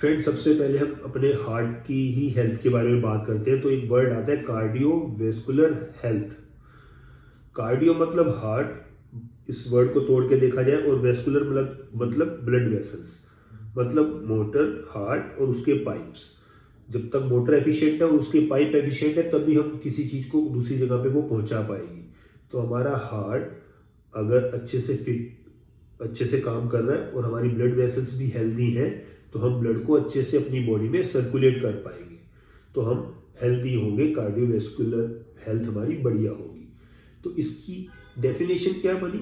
Friend, सबसे पहले हम अपने हार्ट की ही हेल्थ के बारे में बात करते हैं। तो एक वर्ड आता है कार्डियोवैस्कुलर हेल्थ। कार्डियो मतलब हार्ट, इस वर्ड को तोड़ के देखा जाए, और वेस्कुलर मतलब ब्लड वेसल्स, मतलब मोटर, हार्ट और उसके पाइप्स। जब तक मोटर एफिशिएंट है और उसके पाइप एफिशिएंट है तभी हम किसी चीज को दूसरी जगह पे वो पहुंचा पाएगी। तो हमारा हार्ट अगर अच्छे से काम कर रहा है और हमारी ब्लड वेसल्स भी हेल्दी हैं तो हम ब्लड को अच्छे से अपनी बॉडी में सर्कुलेट कर पाएंगे, तो हम हेल्दी होंगे, कार्डियोवैस्कुलर हेल्थ हमारी बढ़िया होगी। तो इसकी डेफिनेशन क्या बनी?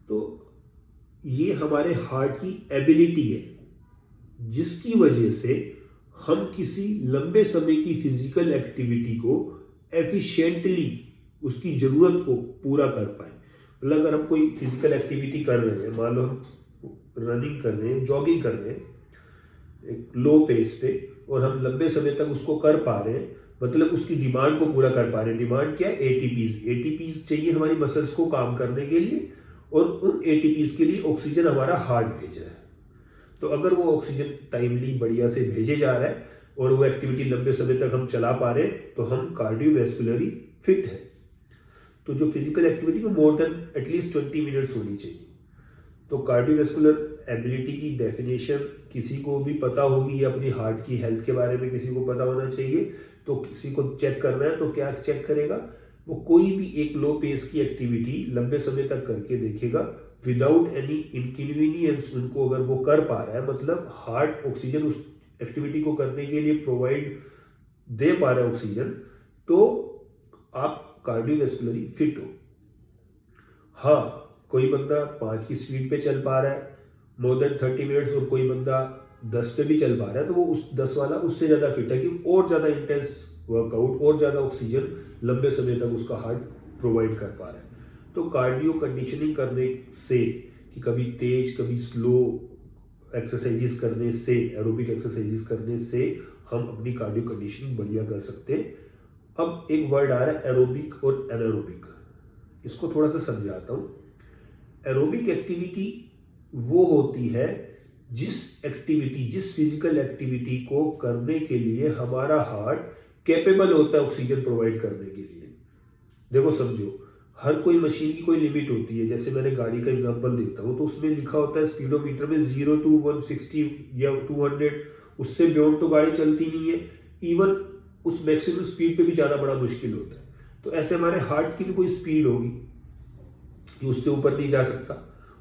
तो ये हमारे हार्ट की एबिलिटी है जिसकी वजह से हम किसी लंबे समय की फिजिकल एक्टिविटी को एफिशिएंटली उसकी जरूरत को पूरा कर पाए। मतलब अगर हम कोई फिजिकल एक्टिविटी कर रहे हैं, मान लो हम रनिंग कर रहे हैं, जॉगिंग कर रहे हैं एक लो पेस पे, और हम लंबे समय तक उसको कर पा रहे हैं, मतलब उसकी डिमांड को पूरा कर पा रहे हैं। डिमांड क्या है? एटीपीज चाहिए हमारी मसल्स को काम करने के लिए, और उन एटीपीज के लिए ऑक्सीजन हमारा हार्ट भेज रहा है। तो अगर वो ऑक्सीजन टाइमली बढ़िया से भेजे जा रहा है और वो एक्टिविटी लंबे समय तक हम चला पा रहे हैं तो हम कार्डियोवैस्कुलरली फिट है। तो जो फिजिकल एक्टिविटी को मोर देन एटलीस्ट 20 मिनट्स होनी चाहिए। तो कार्डियोवैस्कुलर एबिलिटी की डेफिनेशन किसी को भी पता होगी, या अपनी हार्ट की हेल्थ के बारे में किसी को पता होना चाहिए। तो किसी को चेक करना है तो क्या चेक करेगा? वो कोई भी एक लो पेस की एक्टिविटी लंबे समय तक करके देखेगा विदाउट एनी इनकन्वीनियंस। उनको अगर वो कर पा रहा है, मतलब हार्ट ऑक्सीजन उस एक्टिविटी को करने के लिए प्रोवाइड दे पा रहा है ऑक्सीजन, तो आप कार्डियोवैस्कुलरली फिट हो। हाँ, कोई बंदा 5 की स्पीड पे चल पा रहा है मोर देन 30 मिनट्स, और कोई बंदा 10 पे भी चल पा रहा है, तो वो उस 10 वाला उससे ज़्यादा फिट है कि और ज़्यादा इंटेंस वर्कआउट और ज़्यादा ऑक्सीजन लंबे समय तक उसका हार्ट प्रोवाइड कर पा रहा है। तो कार्डियो कंडीशनिंग करने से, कि कभी तेज कभी स्लो एक्सरसाइजेस करने से, एरोबिक एक्सरसाइजेस करने से हम अपनी कार्डियो कंडीशनिंग बढ़िया कर सकते हैं। अब एक वर्ड आ रहा है एरोबिक और एनारोबिक, इसको थोड़ा सा समझाता हूँ। एरोबिक एक्टिविटी वो होती है जिस फिजिकल एक्टिविटी को करने के लिए हमारा हार्ट कैपेबल होता है ऑक्सीजन प्रोवाइड करने के लिए। देखो समझो, हर कोई मशीन की कोई लिमिट होती है। जैसे मैंने गाड़ी का एग्जांपल देता हूँ तो उसमें लिखा होता है स्पीडोमीटर में 0 to 160 या 200, उससे बियॉन्ड तो गाड़ी चलती नहीं है। इवन उस मैक्सिमम स्पीड पे भी जाना बड़ा मुश्किल होता है। तो ऐसे हमारे हार्ट की भी कोई स्पीड होगी कि उससे ऊपर नहीं जा सकता,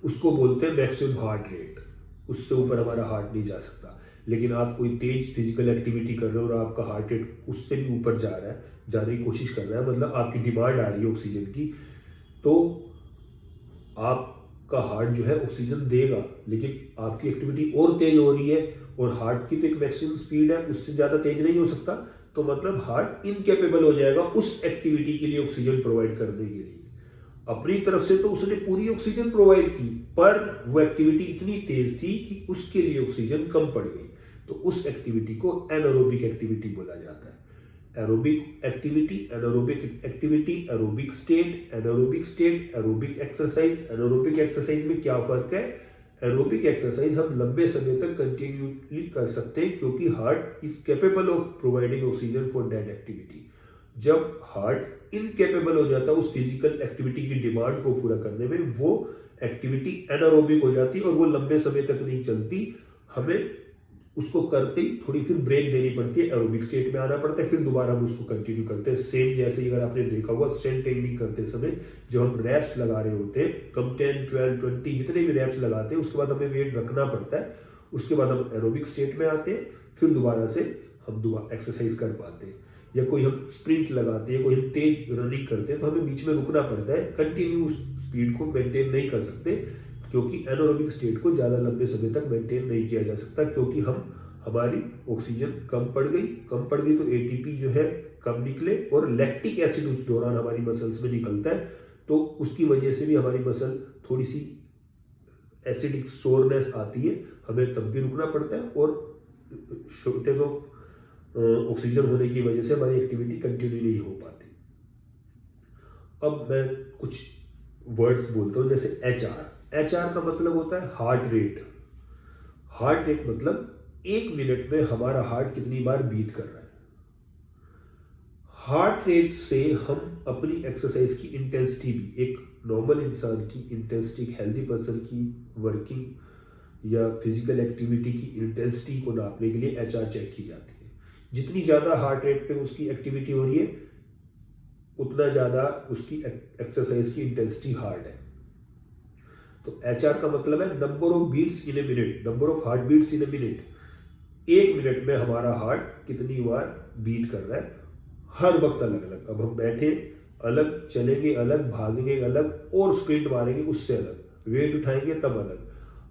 उसको बोलते हैं मैक्सिमम हार्ट रेट। उससे ऊपर हमारा हार्ट नहीं जा सकता। लेकिन आप कोई तेज फिजिकल एक्टिविटी कर रहे हो और आपका हार्ट रेट उससे भी ऊपर जा रहा है, जाने की कोशिश कर रहा है, मतलब आपकी डिमांड आ रही है ऑक्सीजन की, तो आपका हार्ट जो है ऑक्सीजन देगा। लेकिन आपकी एक्टिविटी और तेज हो रही है और हार्ट की तो एक मैक्सिमम स्पीड है, उससे ज़्यादा तेज नहीं हो सकता, तो मतलब हार्ट इनकेपेबल हो जाएगा उस एक्टिविटी के लिए ऑक्सीजन प्रोवाइड करने के लिए। अपनी तरफ से तो उसने पूरी ऑक्सीजन प्रोवाइड की, पर वो एक्टिविटी इतनी तेज थी कि उसके लिए ऑक्सीजन कम पड़ गई, तो उस एक्टिविटी को एनारोबिक एक्टिविटी बोला जाता है। Aerobic activity, anaerobic activity, aerobic state, anaerobic state, aerobic exercise. Anaerobic exercise में क्या फर्क है? एरोबिक एक्सरसाइज हम लंबे समय तक कंटिन्यूली कर सकते हैं क्योंकि heart is capable of providing oxygen for that activity. जब हार्ट इनकेपेबल हो जाता है उस फिजिकल एक्टिविटी की डिमांड को पूरा करने में, वो एक्टिविटी एनारोबिक हो जाती है और वो लंबे समय तक नहीं चलती। हमें उसको करते ही थोड़ी फिर ब्रेक देनी पड़ती है, एरोबिक स्टेट में आना पड़ता है, फिर दोबारा हम उसको कंटिन्यू करते हैं। सेम जैसे ही अगर आपने देखा होगा स्ट्रेंथ ट्रेनिंग करते समय जो हम रैप्स लगा रहे होते हैं, कम 10, 12, 20 जितने भी रैप्स लगाते हैं, उसके बाद हमें वेट रखना पड़ता है। उसके बाद हम एरोबिक स्टेट में आते हैं, फिर दोबारा से हम दोबारा एक्सरसाइज कर पाते हैं। या कोई हम स्प्रिंट लगाते हैं, कोई हम तेज रनिंग करते हैं, तो हमें बीच में रुकना पड़ता है, कंटिन्यू स्पीड को मेंटेन नहीं कर सकते, क्योंकि एनारोबिक स्टेट को ज़्यादा लंबे समय तक मेंटेन नहीं किया जा सकता, क्योंकि हमारी ऑक्सीजन कम पड़ गई तो एटीपी जो है कम निकले, और लैक्टिक एसिड उस दौरान हमारी मसल्स में निकलता है, तो उसकी वजह से भी हमारी मसल थोड़ी सी एसिडिक सोरनेस आती है, हमें तब भी रुकना पड़ता है, और शॉर्टेज ऑफ ऑक्सीजन होने की वजह से हमारी एक्टिविटी कंटिन्यू नहीं हो पाती। अब मैं कुछ वर्ड्स बोलता हूँ, जैसे HR। HR का मतलब होता है हार्ट रेट। हार्ट रेट मतलब 1 मिनट में हमारा हार्ट कितनी बार बीट कर रहा है। हार्ट रेट से हम अपनी एक्सरसाइज की इंटेंसिटी भी, एक नॉर्मल इंसान की इंटेंसिटी, हेल्दी पर्सन की वर्किंग या फिजिकल एक्टिविटी की इंटेंसिटी को नापने के लिए एचआर चेक की जाती है। जितनी ज़्यादा हार्ट रेट पे उसकी एक्टिविटी हो रही है उतना ज़्यादा उसकी एक्सरसाइज की इंटेंसिटी हार्ड है। तो एचआर का मतलब है number of beats in a minute, number of heart beats in a minute. 1 minute में हमारा हार्ट कितनी बार बीट कर रहा है, हर वक्त अलग अलग। अब हम बैठे अलग, चलेंगे अलग, भागेंगे अलग, और स्प्रिंट मारेंगे उससे अलग, वेट उठाएंगे तब अलग।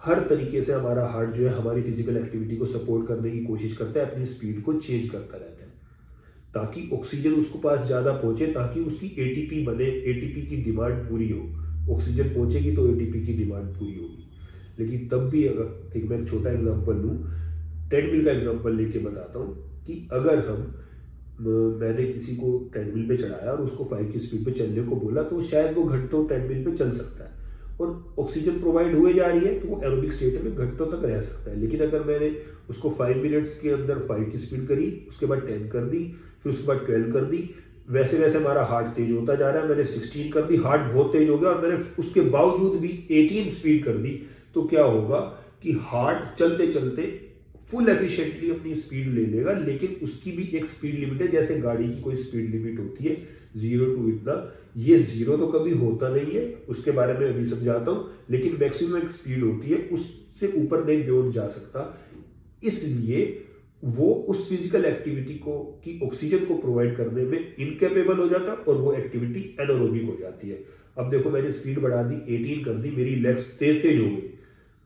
हर तरीके से हमारा हार्ट जो है हमारी फिजिकल एक्टिविटी को सपोर्ट करने की कोशिश करता है, अपनी स्पीड को चेंज करता रहता है ताकि ऑक्सीजन उसको पास ज़्यादा पहुंचे, ताकि उसकी एटीपी बने, एटीपी की डिमांड पूरी हो। ऑक्सीजन पहुंचेगी तो एटीपी की डिमांड पूरी होगी। लेकिन तब भी अगर मैं एक छोटा एग्जांपल लूँ, ट्रेडमिल का एग्जांपल लेके बताता हूँ कि अगर मैंने किसी को ट्रेडमिल पे चढ़ाया और उसको 5 की स्पीड पे चलने को बोला तो शायद वो घंटों ट्रेडमिल पे चल सकता है और ऑक्सीजन प्रोवाइड हुए जा रही है तो वो एरोबिक स्टेट में घंटों तक रह सकता है। लेकिन अगर मैंने उसको 5 मिनट्स के अंदर 5 की स्पीड करी, उसके बाद 10 कर दी, फिर उसके बाद 12 कर दी, वैसे वैसे हमारा हार्ट तेज होता जा रहा है। मैंने 16 कर दी, हार्ट बहुत तेज हो गया, और मैंने उसके बावजूद भी 18 स्पीड कर दी, तो क्या होगा कि हार्ट चलते चलते फुल एफिशिएंटली अपनी स्पीड ले लेगा, लेकिन उसकी भी एक स्पीड लिमिट है। जैसे गाड़ी की कोई स्पीड लिमिट होती है 0 to इतना, ये 0 तो कभी होता नहीं है, उसके बारे में अभी समझाता हूं, लेकिन मैक्सिमम एक स्पीड होती है, उससे ऊपर नहीं दौड़ जा सकता। इसलिए वो उस फिजिकल एक्टिविटी को की ऑक्सीजन को प्रोवाइड करने में इनकेपेबल हो जाता और वो एक्टिविटी एनारोबिक हो जाती है। अब देखो मैंने स्पीड बढ़ा दी, 18 कर दी, मेरी लेग्स तेज तेज हो गई,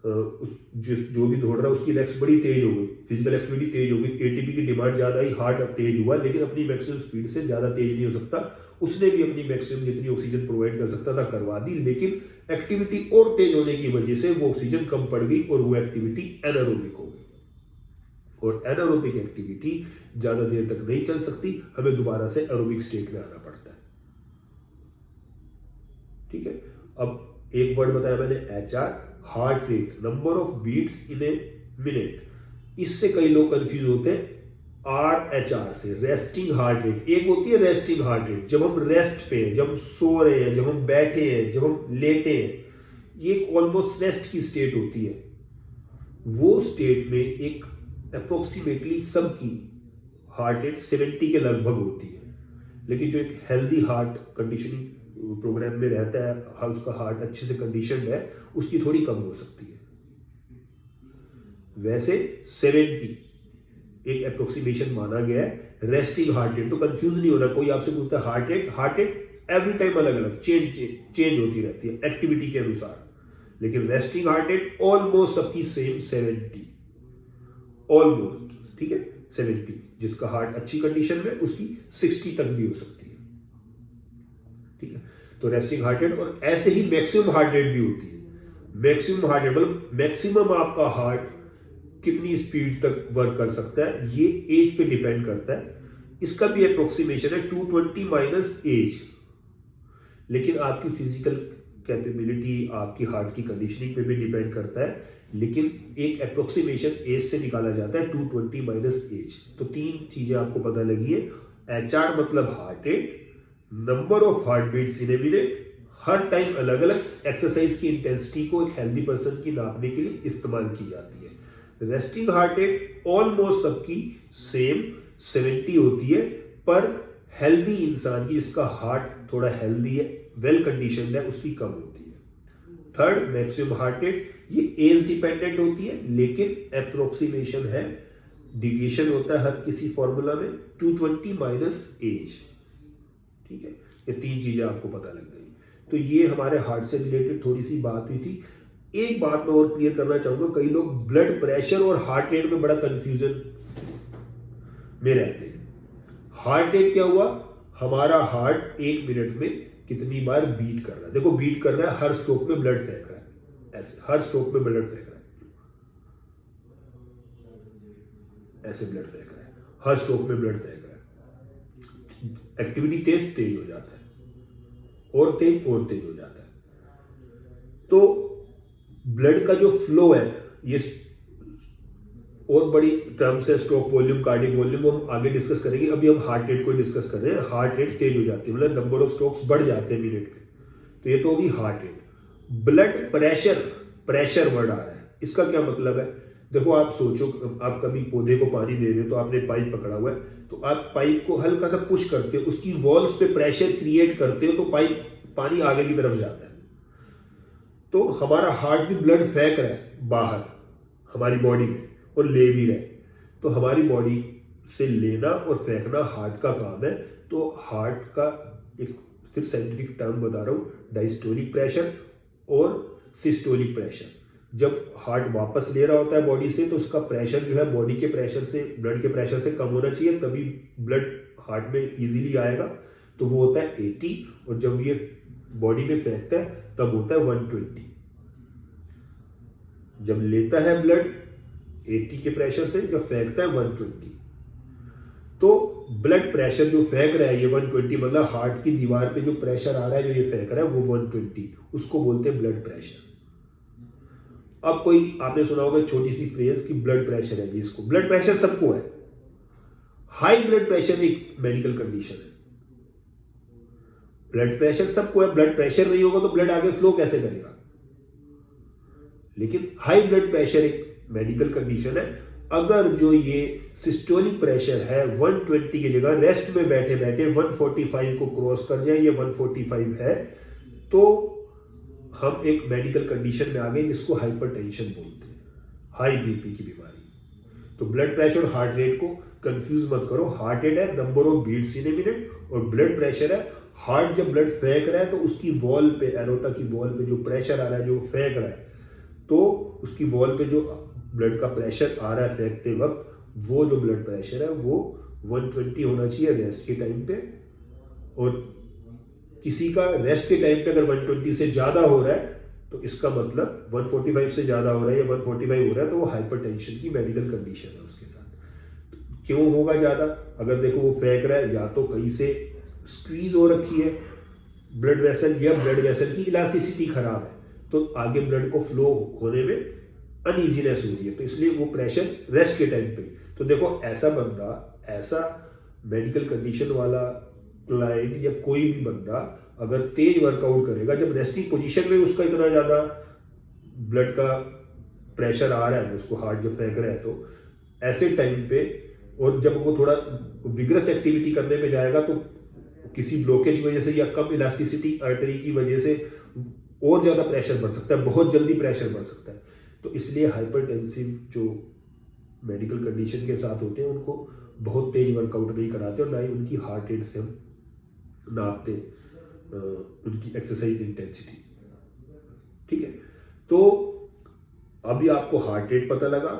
जो भी दौड़ रहा है उसकी लेग्स बड़ी तेज हो गई, फिजिकल एक्टिविटी तेज हो गई, एटीपी की डिमांड ज्यादा आई, हार्ट अब तेज हुआ, लेकिन अपनी मैक्सिमम स्पीड से ज्यादा तेज नहीं हो सकता। उसने भी अपनी मैक्सिमम जितनी ऑक्सीजन प्रोवाइड कर सकता था करवा दी, लेकिन एक्टिविटी और तेज होने की वजह से वो ऑक्सीजन कम पड़ गई और वो एक्टिविटी एनारोबिक हो गई। और एनारोबिक एक्टिविटी ज्यादा देर तक नहीं चल सकती, हमें दोबारा से एरोबिक स्टेट में आना पड़ता है। ठीक है, अब एक वर्ड बताया मैंने HR, heart rate, number of beats in a minute. इससे कई लोग कंफ्यूज होते हैं आरएचआर से, रेस्टिंग हार्ट रेट। एक होती है रेस्टिंग हार्ट रेट, जब हम रेस्ट पे हैं, जब हम सो रहे हैं, जब हम बैठे हैं, जब हम लेटे हैं, ये ऑलमोस्ट रेस्ट की स्टेट होती है। वो स्टेट में एक अप्रोक्सीमेटली सबकी हार्ट रेट 70 के लगभग होती है, लेकिन जो एक हेल्दी हार्ट कंडीशनिंग प्रोग्राम में रहता है, उसका हार्ट अच्छे से कंडीशनड है, उसकी थोड़ी कम हो सकती है। वैसे 70 एक अप्रोक्सीमेशन माना गया है रेस्टिंग हार्ट रेट। तो कंफ्यूज नहीं होना, कोई आपसे पूछता है हार्ट रेट एवरी टाइम अलग अलग चेंज होती रहती है एक्टिविटी के अनुसार, लेकिन रेस्टिंग हार्ट रेट ऑलमोस्ट सबकी सेम 70, ऑलमोस्ट। ठीक है, 70, जिसका हार्ट अच्छी कंडीशन में उसकी 60 तक भी हो सकती है। ठीक है, तो रेस्टिंग हार्ट रेट, और ऐसे ही मैक्सिमम हार्ट रेट भी होती है। मैक्सिमम हार्ट रेट मतलब मैक्सिमम आपका हार्ट कितनी स्पीड तक वर्क कर सकता है, ये एज पे डिपेंड करता है। इसका भी अप्रोक्सीमेशन है 220 माइनस एज, लेकिन आपकी फिजिकल कैपेबिलिटी, आपकी हार्ट की कंडीशनिंग पे भी डिपेंड करता है, लेकिन एक अप्रोक्सीमेशन एज से निकाला जाता है 220 माइनस एज। तो 3 चीजें आपको पता लगी है। एचआर मतलब heart rate, number of heart beats in a minute, हर टाइम अलग अलग एक्सरसाइज की इंटेंसिटी को एक हेल्दी पर्सन की नापने के लिए इस्तेमाल की जाती है। रेस्टिंग हार्ट रेट ऑलमोस्ट सबकी सेम 70 होती है, पर हेल्दी इंसान की, जिसका हार्ट थोड़ा हेल्दी है, वेल कंडीशनड है, उसकी कम होती है। थर्ड, मैक्सिमम हार्ट रेट, ये एज डिपेंडेंट होती है, लेकिन अप्रोक्सीमेशन है, डिविएशन होता है हर किसी फॉर्मूला में 220 माइनस एज। ठीक है, ये 3 चीजें आपको पता लग गई। तो ये हमारे हार्ट से रिलेटेड थोड़ी सी बात हुई थी। एक बात मैं और क्लियर करना चाहूंगा, कई लोग ब्लड प्रेशर और हार्ट रेट में बड़ा कंफ्यूजन में रहते हैं। हार्ट रेट क्या हुआ, हमारा हार्ट 1 मिनट में कितनी बार बीट कर रहा है। देखो बीट कर रहा है, हर स्ट्रोक में ब्लड फेंक रहा है, ऐसे हर स्ट्रोक में ब्लड फेंक रहा है, ऐसे ब्लड फेंक रहा है, हर स्ट्रोक में ब्लड फेंक रहा है। एक्टिविटी तेज हो जाता है, और तेज हो जाता है। तो ब्लड का जो फ्लो है, ये और बड़ी टर्म्स है, स्ट्रोक वॉल्यूम, कार्डियक वॉल्यूम, वो हम आगे डिस्कस करेंगे। अभी हम हार्ट रेट को डिस्कस कर रहे हैं। हार्ट रेट तेज हो जाती है, मतलब नंबर ऑफ स्ट्रोक्स बढ़ जाते हैं मिनट पे। तो ये तो होगी heart rate. Blood pressure, pressure word आ रहा है, इसका क्या मतलब है? देखो आप सोचो, आप कभी पौधे को पानी दे रहे हो तो आपने पाइप पकड़ा हुआ है, तो आप पाइप को हल्का सा पुश करते हो, उसकी वॉल्स पे प्रेशर क्रिएट करते हो, तो पाइप पानी आगे की तरफ जाता है। तो हमारा हार्ट भी ब्लड फेंक रहा है बाहर हमारी बॉडी में और ले भी रहा है। तो हमारी बॉडी से लेना और फेंकना हार्ट का काम है। तो हार्ट का एक फिर साइंटिफिक टर्म बता रहा हूँ, डायस्टोलिक प्रेशर और सिस्टोलिक प्रेशर। जब हार्ट वापस ले रहा होता है बॉडी से, तो उसका प्रेशर जो है बॉडी के प्रेशर से, ब्लड के प्रेशर से कम होना चाहिए, तभी ब्लड हार्ट में इजीली आएगा। तो वो होता है 80, और जब ये बॉडी में फेंकता है तब होता है 120। जब लेता है ब्लड 80 के प्रेशर से, जब फेंकता है 120। तो ब्लड प्रेशर जो फेंक रहा है ये 120, मतलब हार्ट की दीवार पे जो प्रेशर आ रहा है, जो ये फेंक रहा है वो 120, उसको बोलते हैं ब्लड प्रेशर। अब कोई आपने सुना होगा छोटी सी फ्रेज कि ब्लड प्रेशर है, जिसको ब्लड प्रेशर सबको है। हाई ब्लड प्रेशर एक मेडिकल कंडीशन है। ब्लड प्रेशर सबको है, ब्लड प्रेशर नहीं होगा तो ब्लड आगे फ्लो कैसे करेगा? लेकिन हाई ब्लड प्रेशर एक मेडिकल कंडीशन है। अगर जो ये सिस्टोलिक प्रेशर है 120 की जगह रेस्ट में बैठे बैठे 145 को क्रॉस कर जाए, ये 145 है, तो हम एक मेडिकल कंडीशन में आ गए जिसको हाइपरटेंशन बोलते हैं, हाई बीपी की बीमारी। तो ब्लड प्रेशर और हार्ट रेट को कंफ्यूज मत करो। हार्ट रेट है number of beats in a minute, और ब्लड प्रेशर है हार्ट जब ब्लड फेंक रहा है तो उसकी वॉल पे, एरोटा की वॉल पे जो प्रेशर आ रहा है, जो फेंक रहा है, तो उसकी वॉल पे जो ब्लड का प्रेशर आ रहा है फेंकते वक्त, वो जो ब्लड प्रेशर है वो 120 होना चाहिए रेस्ट के टाइम पे। और किसी का रेस्ट के टाइम पे अगर 120 से ज्यादा हो रहा है तो इसका मतलब 145 से ज्यादा हो रहा है या 145 हो रहा है, तो वो हाइपरटेंशन की मेडिकल कंडीशन है उसके साथ। क्यों होगा ज्यादा? अगर देखो वो फेंक रहा है, या तो कहीं से स्क्वीज हो रखी है ब्लड वेसल, या ब्लड वेसल की इलास्टिसिटी खराब है, तो आगे ब्लड को फ्लो होने में अनइजीनेस हो रही है, तो इसलिए वो प्रेशर रेस्ट के टाइम पे। तो देखो ऐसा बंदा, ऐसा मेडिकल कंडीशन वाला क्लाइंट या कोई भी बंदा अगर तेज वर्कआउट करेगा, जब रेस्टिंग पोजीशन में उसका इतना ज्यादा ब्लड का प्रेशर आ रहा है, उसको हार्ट जब फेंक रहा है, तो ऐसे टाइम पे, और जब वो थोड़ा विग्रस एक्टिविटी करने में जाएगा तो किसी ब्लॉकेज की वजह से या कम इलास्टिसिटी आर्टरी की वजह से और ज्यादा प्रेशर बढ़ सकता है, बहुत जल्दी प्रेशर बढ़ सकता है। तो इसलिए हाइपरटेंसिव जो मेडिकल कंडीशन के साथ होते हैं उनको बहुत तेज वर्कआउट नहीं कराते, और ना ही उनकी हार्ट रेट से हम नापते उनकी एक्सरसाइज इंटेंसिटी। ठीक है, तो अभी आपको हार्ट रेट पता लगा,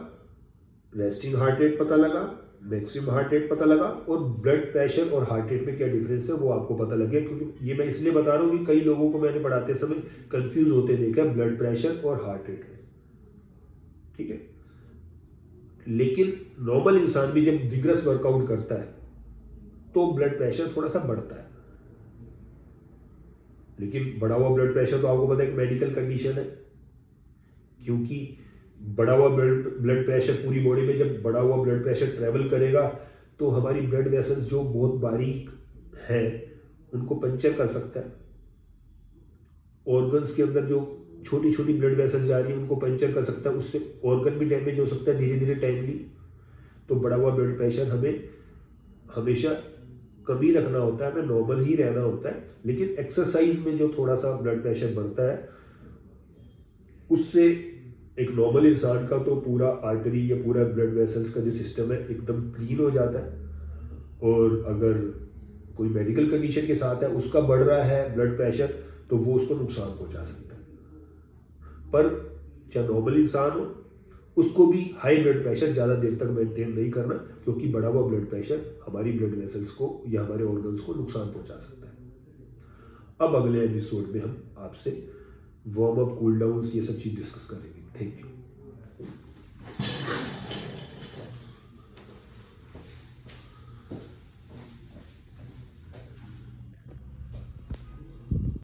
रेस्टिंग हार्ट रेट पता लगा, मैक्सिमम हार्ट रेट पता लगा, और ब्लड प्रेशर और हार्ट रेट में क्या डिफरेंस है वो आपको पता लग गया। क्योंकि ये मैं इसलिए बता रहा हूँ कि कई लोगों को मैंने पढ़ाते समय कंफ्यूज होते देखा ब्लड प्रेशर और हार्ट रेट में। ठीक है, लेकिन नॉर्मल इंसान भी जब विग्रस वर्कआउट करता है तो ब्लड प्रेशर थोड़ा सा बढ़ता है। लेकिन बढ़ा हुआ ब्लड प्रेशर तो आपको पता है कि मेडिकल कंडीशन है, क्योंकि बढ़ा हुआ ब्लड प्रेशर पूरी बॉडी में, जब बढ़ा हुआ ब्लड प्रेशर ट्रेवल करेगा तो हमारी ब्लड वेसल्स जो बहुत बारीक हैं उनको पंचर कर सकता है। ऑर्गन्स के अंदर जो छोटी छोटी ब्लड वेसल्स जा रही है उनको पंचर कर सकता है, उससे ऑर्गन भी डैमेज हो सकता है धीरे धीरे टाइमली। तो बढ़ा हुआ ब्लड प्रेशर हमें हमेशा कम ही रखना होता है, हमें नॉर्मल ही रहना होता है। लेकिन एक्सरसाइज में जो थोड़ा सा ब्लड प्रेशर बढ़ता है उससे एक नॉर्मल इंसान का तो पूरा आर्टरी या पूरा ब्लड वेसल्स का जो सिस्टम है एकदम क्लीन हो जाता है। और अगर कोई मेडिकल कंडीशन के साथ है, उसका बढ़ रहा है ब्लड प्रेशर, तो वो उसको नुकसान पहुंचा सकता है। पर चाहे नॉर्मल इंसान हो, उसको भी हाई ब्लड प्रेशर ज़्यादा देर तक मेंटेन नहीं करना, क्योंकि बढ़ा हुआ ब्लड प्रेशर हमारी ब्लड वेसल्स को या हमारे ऑर्गन्स को नुकसान पहुंचा सकता है। अब अगले एपिसोड में हम आपसे वार्म अप, कूल डाउन, ये सब चीज़ डिस्कस करेंगे। Thank you.